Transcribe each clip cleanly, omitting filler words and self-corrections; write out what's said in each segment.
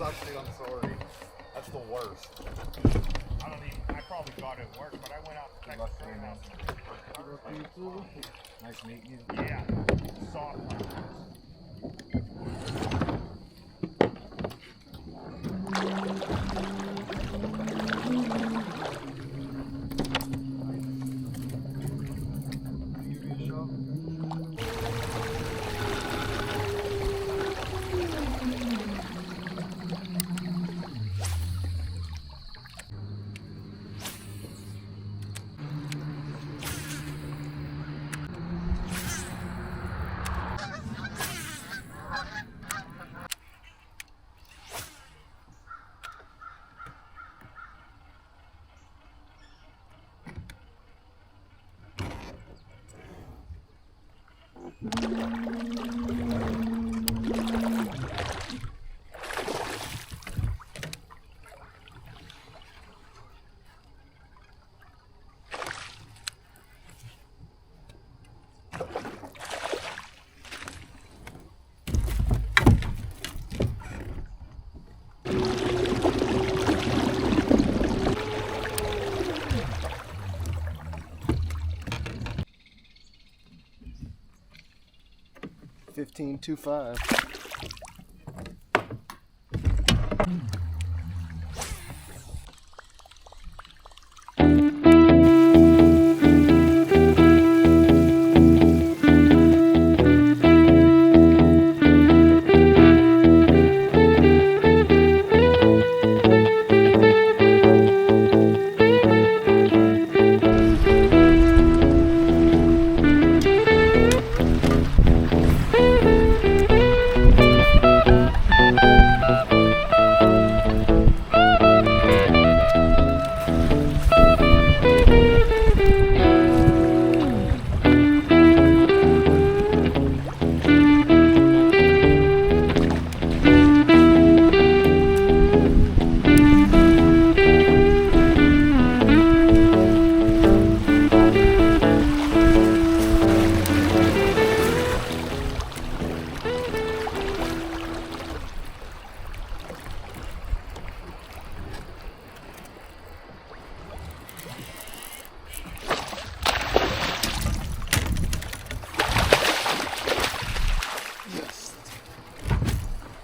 sucks, dude. I'm sorry. That's the worst. I probably got it worse, but I went out to Texas Roadhouse. Nice meeting you. Yeah. Soft. $15.25.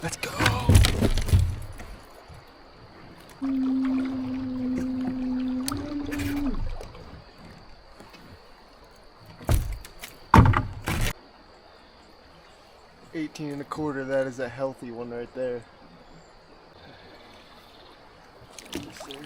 Let's go. $18.25. That is a healthy one right there. Let's see.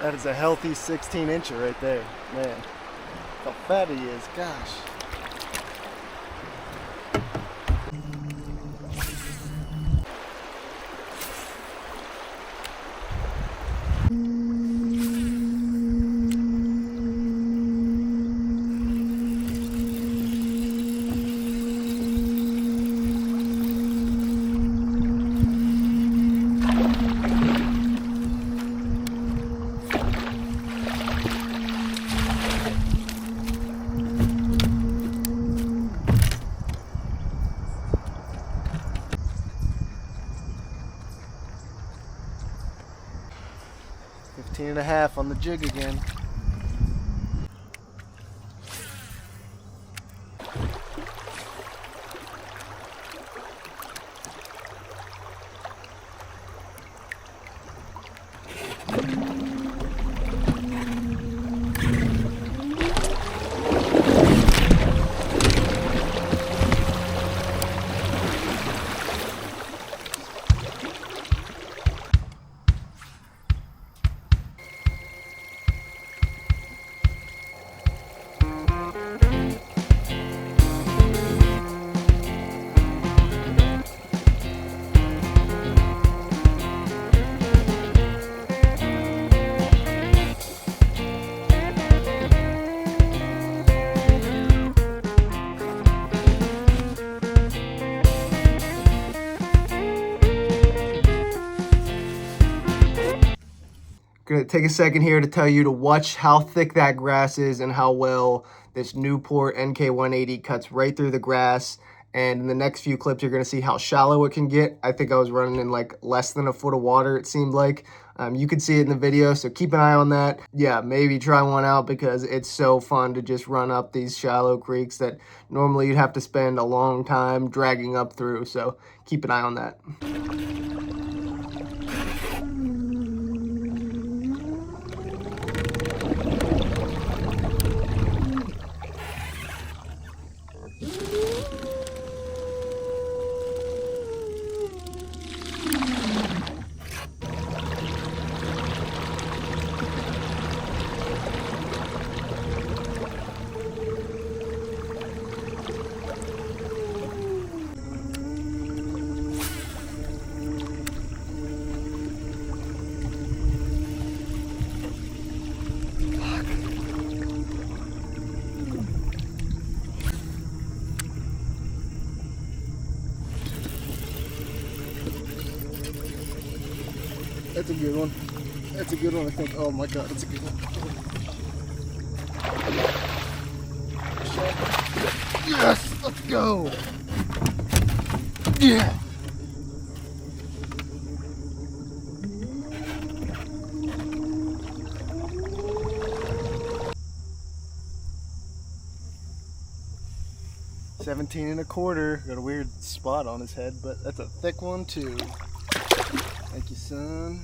That is a healthy 16-incher right there. Man, how fat he is, gosh. .5 on the jig again. Gonna take a second here to tell you to watch how thick that grass is and how well this Newport NK180 cuts right through the grass. And in the next few clips, you're gonna see how shallow it can get. I think I was running in like less than a foot of water, it seemed like. You could see it in the video, so keep an eye on that. Yeah, maybe try one out because it's so fun to just run up these shallow creeks that normally you'd have to spend a long time dragging up through. So keep an eye on that. That's a good one. That's a good one, I think. Oh my God, that's a good one. Yes, let's go. Yeah. $17.25. Got a weird spot on his head, but that's a thick one too. Thank you, son.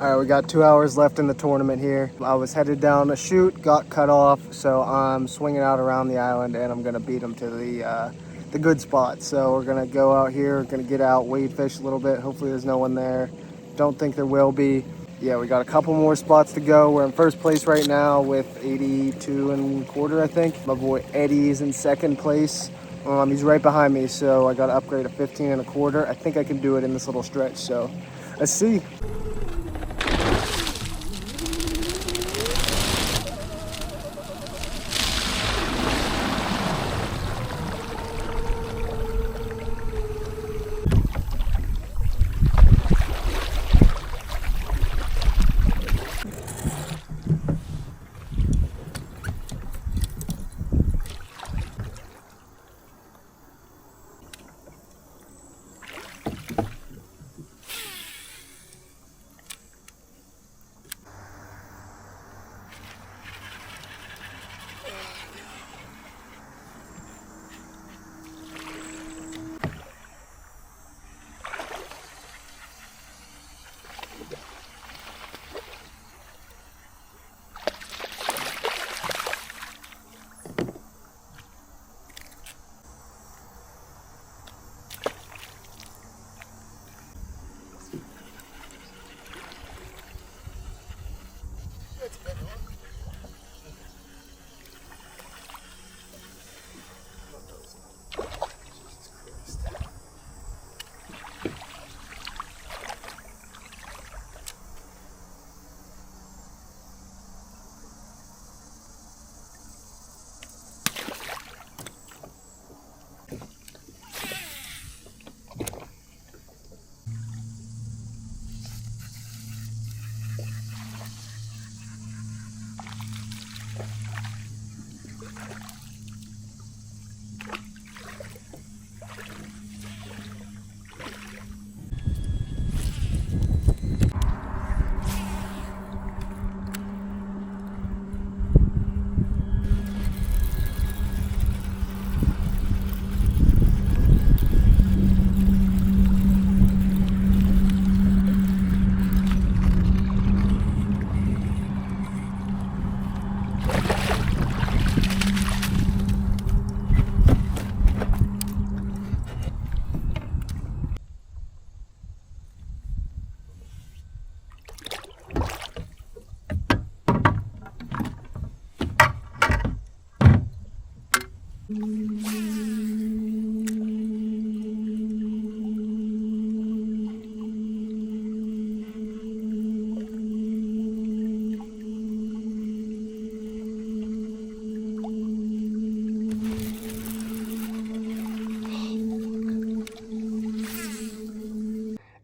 All right, we got 2 hours left in the tournament here. I was headed down a chute, got cut off, so I'm swinging out around the island, and I'm gonna beat them to the good spot. So we're gonna go out here, gonna get out, wade fish a little bit. Hopefully there's no one there. Don't think there will be. Yeah, we got a couple more spots to go. We're in first place right now with 82 and a quarter, I think. My boy Eddie's in second place. He's right behind me, so I got to upgrade to 15 and a quarter. I think I can do it in this little stretch, so let's see.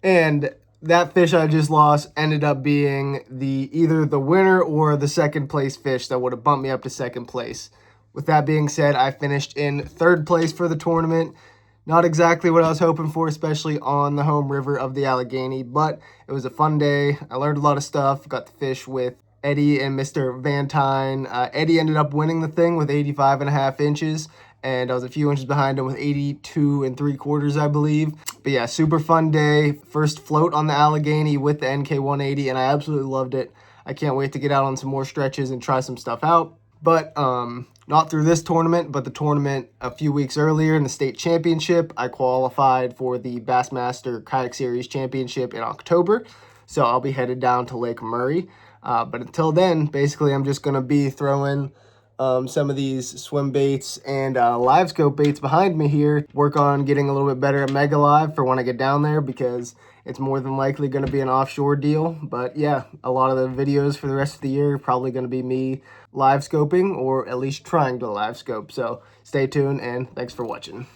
And that fish I just lost ended up being either the winner or the second place fish that would have bumped me up to second place. With that being said, I finished in third place for the tournament. Not exactly what I was hoping for, especially on the home river of the Allegheny, but it was a fun day. I learned a lot of stuff, got to fish with Eddie and Mr. Vantine. Eddie ended up winning the thing with 85.5 inches, and I was a few inches behind him with 82 and 3/4, I believe. But yeah, super fun day. First float on the Allegheny with the NK180, and I absolutely loved it. I can't wait to get out on some more stretches and try some stuff out. But not through this tournament, but the tournament a few weeks earlier in the state championship. I qualified for the Bassmaster Kayak Series Championship in October, so I'll be headed down to Lake Murray. But until then, basically, I'm just going to be throwing some of these swim baits and live scope baits behind me here. Work on getting a little bit better at Mega Live for when I get down there, because it's more than likely going to be an offshore deal. But yeah, a lot of the videos for the rest of the year are probably going to be me live scoping, or at least trying to live scope. So stay tuned, and thanks for watching.